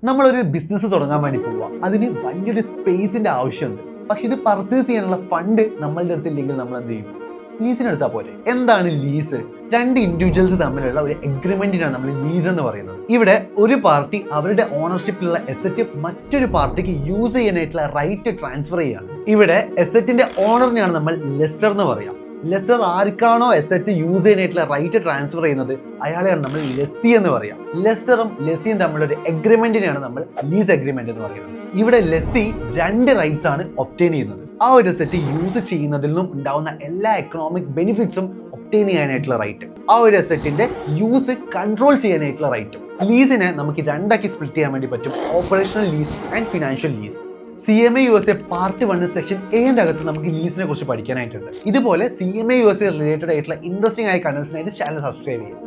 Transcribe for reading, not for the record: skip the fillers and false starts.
നമ്മളൊരു ബിസിനസ് തുടങ്ങാൻ വേണ്ടി പോവുക. അതിന് വലിയൊരു സ്പേസിന്റെ ആവശ്യമുണ്ട്. പക്ഷെ ഇത് പർച്ചേസ് ചെയ്യാനുള്ള ഫണ്ട് നമ്മളുടെ അടുത്തില്ലെങ്കിൽ നമ്മൾ എന്ത് ചെയ്യും? ലീസിനെടുത്താൽ പോലെ. എന്താണ് ലീസ്? രണ്ട് ഇൻഡിവിജ്വൽസ് തമ്മിലുള്ള ഒരു എഗ്രിമെന്റിനാണ് നമ്മൾ ലീസ് എന്ന് പറയുന്നത്. ഇവിടെ ഒരു പാർട്ടി അവരുടെ ഓണർഷിപ്പിലുള്ള എസറ്റ് മറ്റൊരു പാർട്ടിക്ക് യൂസ് ചെയ്യാനായിട്ടുള്ള റൈറ്റ് ട്രാൻസ്ഫർ ചെയ്യാണ്. ഇവിടെ എസറ്റിന്റെ ഓണറിനെയാണ് നമ്മൾ ലെസർ എന്ന് പറയാം. ലെസർ ആർക്കാണോ എസറ്റ് യൂസ് ചെയ്യാനായിട്ടുള്ള റൈറ്റ് ട്രാൻസ്ഫർ ചെയ്യുന്നത് അയാളെയാണ് നമ്മൾ ലെസ്സി എന്ന് പറയാം. ലെസറും ലെസ്സിയും തമ്മിലുള്ള ഒരു എഗ്രിമെന്റിനെയാണ് നമ്മൾ ലീസ് എഗ്രിമെന്റ് എന്ന് പറയുന്നത്. ഇവിടെ ലെസ്സി രണ്ട് റൈറ്റ്സ് ആണ് ഒബ്റ്റെയിൻ ചെയ്യുന്നത്. ആ ഒരു എസറ്റ് യൂസ് ചെയ്യുന്നതിൽ നിന്നും ഉണ്ടാവുന്ന എല്ലാ എക്കണോമിക് ബെനിഫിറ്റ്സും ഒബ്റ്റെയിൻ ചെയ്യാനായിട്ടുള്ള റൈറ്റ്, ആ ഒരു എസറ്റിന്റെ യൂസ് കൺട്രോൾ ചെയ്യാനായിട്ടുള്ള റൈറ്റും. ലീസിനെ നമുക്ക് രണ്ടാക്കി സ്പ്ലിറ്റ് ചെയ്യാൻ വേണ്ടി പറ്റും: operational lease and financial lease. CMA USA part 1 section എന്റെ അകത്ത് നമുക്ക് ലീസിനെ കുറിച്ച് പഠിക്കാനായിട്ടുണ്ട്. ഇതുപോലെ CMA USA റിലേറ്റഡ് ആയിട്ടുള്ള ഇൻട്രസ്റ്റിംഗ് ആയ കണ്ടന്റ്സിനായിട്ട് ചാനൽ സബ്സ്ക്രൈബ് ചെയ്യാം.